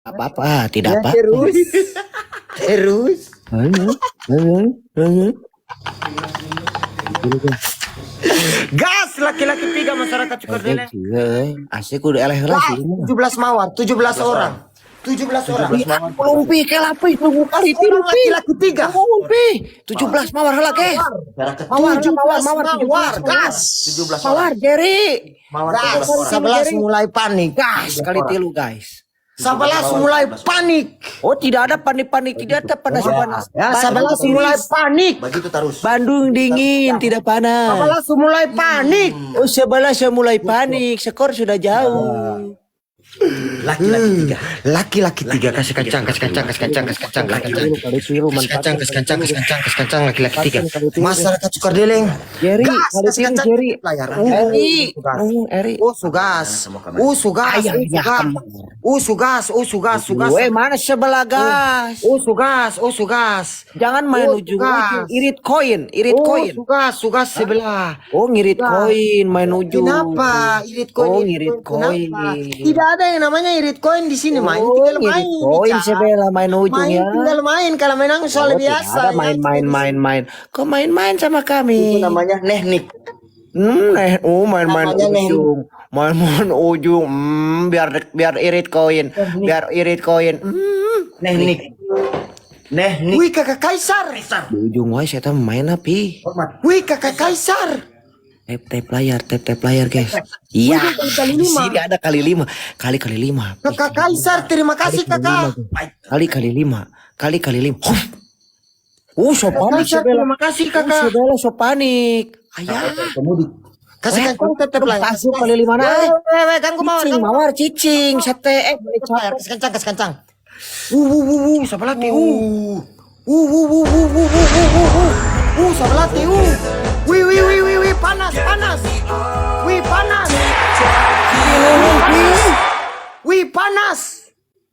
Apa-apa, tidak Ya, apa. terus. Terus. Gas laki-laki 3 masyarakat Cukordele. Asik udah eleh lah sih. 17 mawar, 17 orang. 17 orang. Belum pi ke lapis tunggu kali tiru Orang pi. laki-laki 3. Belum pi. 17 mawar lah guys. Mawar, gas. 17 Mawar Jerry. Gas. 11 mulai panik. Gas kali tilu guys. 11 mulai panik. Oh tidak ada panik-panik, tidak ada panas-panas. Ya, 11 mulai panik. Begitu terus. Bandung dingin, tidak panas. 11 mulai panik. Oh 11 saya mulai panik, skor sudah jauh. Laki-laki 3. Laki-laki 3 kasih kacang, kasih kacang, kasih kacang, kasih kacang, kasih kacang. Kasih kacang, kasih kacang, kasih kacang, kasih kacang, laki-laki 3. Masyarakat Cukardeleng. Jerry, Gas, kali kasih tilu kacang. Jerry. Layar. Eri. Eri. Sugas. Sugas. Ayah, Sugas. Sugas. Mana sebelah gas? Sugas. Jangan main ujung-ujung. Irit koin, irit koin. Sugas sebelah. Oh ngirit koin, main ujung. Kenapa irit koin? Oh ngirit koin. Tidak ada yang namanya irit koin di sini, main Oh tinggal ngirit main. koin Bicara. sebelah main ujung Main ya. tinggal main, kalau main soal Oh, tidak biasa. ada main. Kok main-main sama kami? Itu namanya teknik. Main-main Namanya ujung. Main-main ujung. Biar irit koin. Biar irit koin. Teknik. Wih kakak Kaisar. Di ujung wae saya main api. Wih kakak Kaisar. Tap layar guys. Iya. Di sini ada kali 5. Kali 5. Kakak Kaisar, terima kasih kakak. Kali 5. Kali 5. So panik Kaisar, sebelah. terima kasih kakak. Sebelah so panik. Ayah. Kasih kacang tetep lah. Pasuk kali 5 na. Ganggu mawar. Cicing mawar cicing sate Kasih kacang. Siapa lagi? Siapa lagi? Wih, panas. Wih, panas. Wih, panas.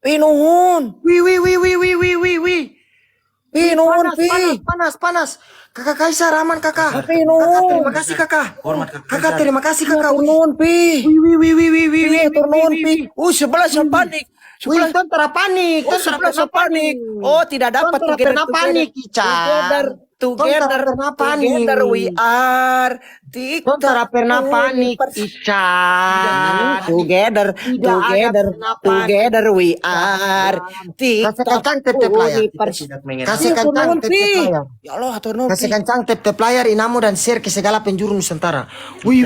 Pinuhun. Wih. Pinuhun pi. Panas. Kakak Kaisar aman kakak. Pinuhun. Terima kasih kakak. Hormat Kakak terima kasih kakak. Turun pi. Wih. Turun pi. Sebelah so panik. Wih, tentara panik. Sebelah so panik. Oh tidak dapat Tentara panik, Ica. Together we are Tentara pernah panik, Ica. Together we are Kasih kacang tetep layar. Kasih kacang tetep layar. Ya Allah atur nuhun. Kasih kacang tetep layar inamu dan share ke segala penjuru Nusantara. Wih.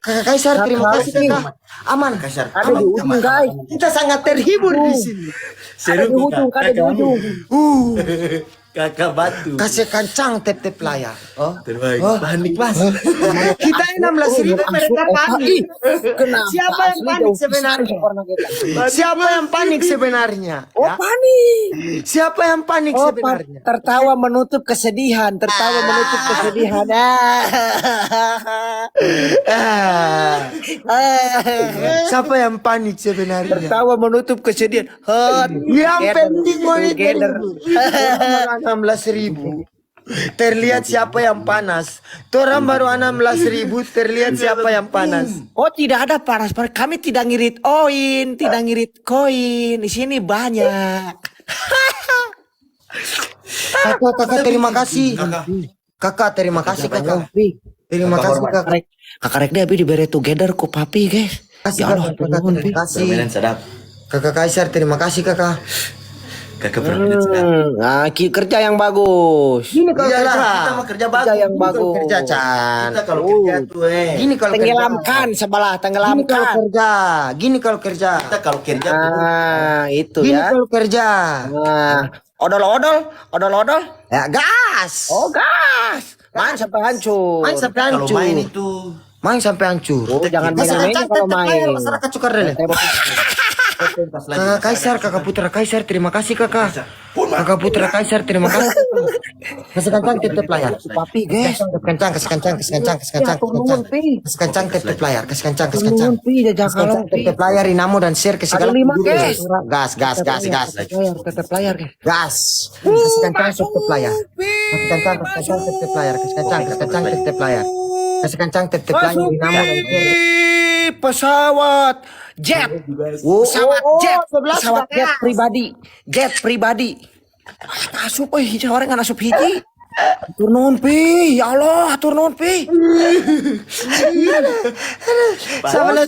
Kakak Kaisar terima kasih kakak. Aman. Ada di ujung guys. Kita sangat terhibur di sini. Ada di ujung, ada di ujung. Kakak batu. Kasih kacang tetep layar. Terbaik. Panik mas. Kita 16.000 mereka panik. Siapa yang panik sebenarnya? Siapa yang panik sebenarnya? Oh panik. Siapa yang panik Oh, sebenarnya? tertawa menutup kesedihan, Siapa yang panik sebenarnya? tertawa menutup kesedihan. Yang penting monitor 16.000. Terlihat siapa yang panas. Torang baru 16.000. Terlihat siapa yang panas. Oh tidak ada panas. Kami tidak ngirit koin. Di sini banyak. Kakak terima kasih. Kakak terima kasih kakak. Terima kasih kakak. Kakak rek dia diberi together ku papi guys. Kasih Ya Allah, kakak terima kasih. Permainan sedap. Kakak Kaisar terima kasih kakak. Kakak permainan sedap. Nah, kerja yang bagus. Gini kalau Iyalah, kerja. kita mah kerja bagus. Kerja yang Gini kalau bagus. kerja Chan. Kita kalau kerja tuh Gini kalau kerja. Tenggelamkan sebelah, Gini kalau tenggelamkan. kerja. Gini kalau kerja. Kita kalau kerja tuh. Nah, itu Gini ya. kalau kerja. Nah, odol. Ya gas. Oh, gas. Main sampai hancur. Main sampai Kalau hancur. main itu. Main sampai hancur. Oh, jangan Kasih main-main kacang kalau tetep main. layar masyarakat Cukardeleng. Kakak Kaisar, kakak Putra Kaisar, terima kasih kakak. Kakak Putra Kaisar, terima kasih. Kasih kacang tetep layar. Papi, guys. Kasih kacang. Kasih kacang tetep layar. Kasih kacang. Turun, pi, jajak kalau pi. Tetep layar inamu dan share ke segala Ada 5, penjuru. guys. Gas. Tetep layar, guys. Gas. Kasih kacang tetep layar. Kasih kacang tetep layar. Kasih kacang tetep layar. Kasih kacang tetep layar inamu dan share. pesawat jet. Pesawat jet. 11 Pesawat gas. jet pribadi. Jet pribadi. Asup hiji orang ngan asup hiji. Atur nuhun pi, ya Allah, atur nuhun pi. Sebelah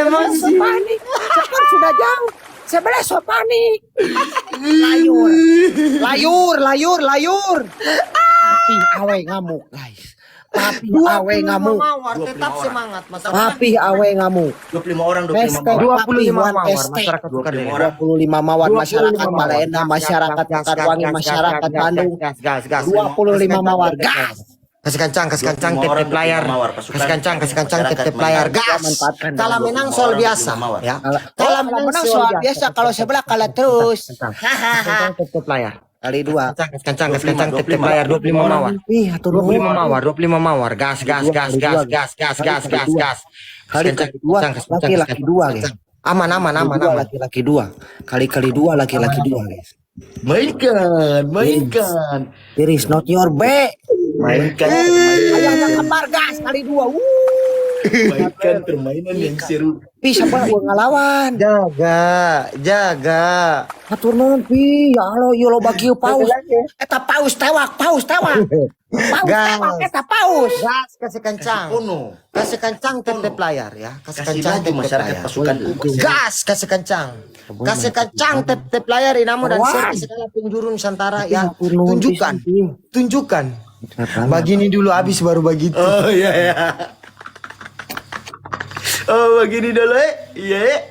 emosi. Panik. Cepat sudah jauh. Sebelah so panik. Layur. Tapi awe ngamuk, guys. Tapi awe ngamuk. Mawar, tetap semangat masyarakat. Tapi awe ngamuk. 25 orang, 25 Hashtag mawar. 25 mawar hashtag masyarakat Sukadengi. 25 mawar 25 masyarakat mawar. Malena, masyarakat Pekanwangi, masyarakat Bandung. Gas. 25 mawar gas. Kasih kancang, 25 tetep orang, layar. 25 mawar. Pasukan Kasih kancang, tetep masyarakat layar. Malena. Gas. Manfaatkan Kalah dengan menang 25 soal orang, biasa. 25 mawar. Ya. Kalau menang soal biasa, kalau sebelah kalah terus. Kancang, tetep layar. Kali dua. Kancang, tetep layar. 25 mawar. Ih, atur 25 nuhun. mawar, 25 mawar. Gas. Kali dua, laki-laki dua, guys. Aman. Laki-laki dua. Kali dua, laki-laki dua, guys. Mainkan. There is not your back. Mainkan Ayah kabar gas kali dua. mainkan permainan yang seru. Pi siapa gua ngalawan? Jaga. Atur nuhun pi. Ya Allah, yo loba kieu paus. Eta paus tewak. Paus tewak eta paus. Gas, kasih kancang. Kuno. Kasih kancang tetep layar ya. Kasih Kasih kancang laju tetep masyarakat layar. pasukan. Gas, kasih kancang. Kasih kancang tetep layar Inamu dan share ke segala penjuru Nusantara ya. Tunjukkan. Begini dulu habis baru begitu. Oh iya. Oh begini dulu iya.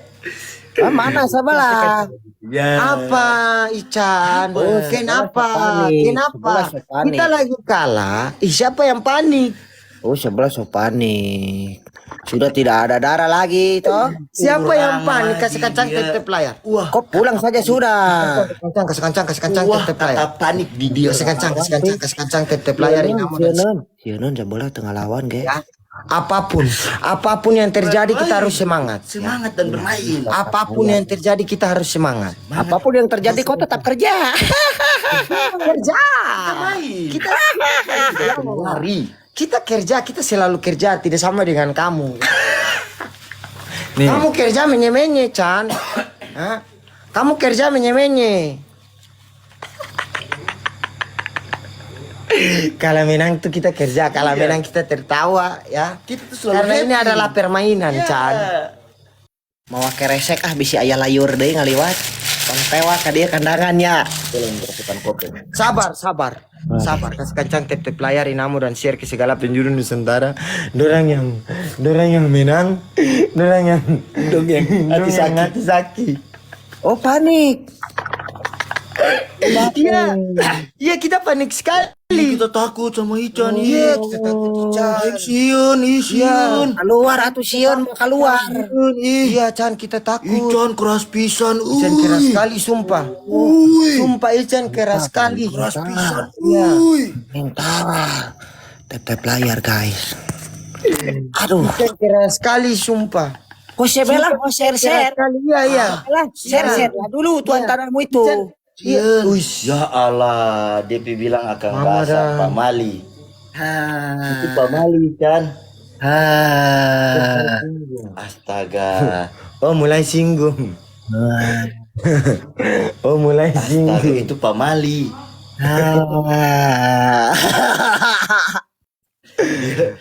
Mana sebelah? Ya. Apa Ican? Kenapa? panik. Kita lagi kalah. Siapa yang panik? Oh, sebelah so panik. Sudah tidak ada darah lagi toh. Siapa yang Kurang panik? Kasih lagi kancang dia. tetep layar. Wah. Kok pulang saja sudah. Kasih kancang Wah, tetep layar. kata panik di dia. Kasih kancang tetep layar Inamu dan share. Sieun sebelah tengah lawan, guys. Ya. Apapun yang terjadi kita harus semangat. Semangat dan bermain. Apapun yang terjadi kita harus semangat. Apapun yang terjadi kau tetap kerja. Kerja. Main. Kita Lari. kita selalu kerja, tidak sama dengan kamu. Nih. Kamu kerja menye-menye, Chan. Hah? Kamu kerja menye-menye. Kalau menang tuh kita kerja, kalau menang kita tertawa ya. Kita tuh selalu Karena ini happy. adalah permainan, Chan. Mau keresek bisi aya layur deui ngaliwat. Pangtewa ka dieu kandangannya. Sabar. Kasih kancang tetep layar Inamu dan share ke segala penjuru Nusantara. Dorang yang menang, dorang yang hati sakit. Oh, panik. Iya kita panik sekali. Kita takut sama Ican. Iya, kita takut, Chan. Ican. Keluar atuh sieun mau keluar. Iya, Chan, kita takut. Ican keras pisan. Ican keras sekali, sumpah. Sumpah Ican keras sekali. Keras pisan. Iya. Mentara. Tetep layar, guys. Aduh. Ican keras sekali, sumpah. Kok sebelah mau share. Iya. Share lah dulu tuan tanahmu itu. Iya. Ya Allah, DP bilang akan Mama bahasa dah. pamali. Itu Ha. pamali kan? Ha. Astaga. Oh, mulai singgung. Astaga, itu pamali.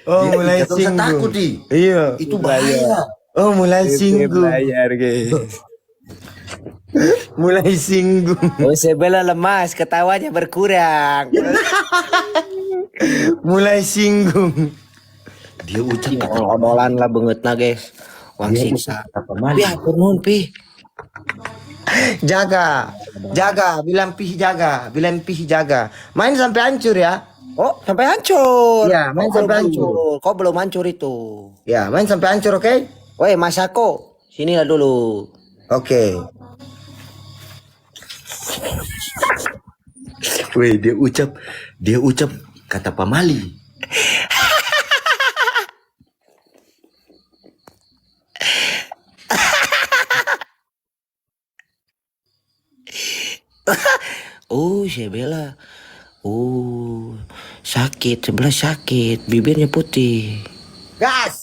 Oh, mulai Kita bisa takut singgung. di. Iya. Itu bahaya. Oh, mulai singgung. Mulai singgung. Oh, sebelah lemas, ketawanya berkurang. Mulai singgung. Dia ucap kata Odolan lah bengetna, guys. Wang siksa. pamali. Pi atur nuhun pi. Jaga. Bilang pih jaga. Main sampai hancur ya. Oh, sampai hancur. Iya, main sampai hancur. Kok belum hancur itu? Ya, main sampai hancur, oke? Woi, Masako, sinilah dulu. Oke. Weh, dia ucap kata pamali. Oh, sebelah. Oh, sakit, sebelah sakit, bibirnya putih. Gas.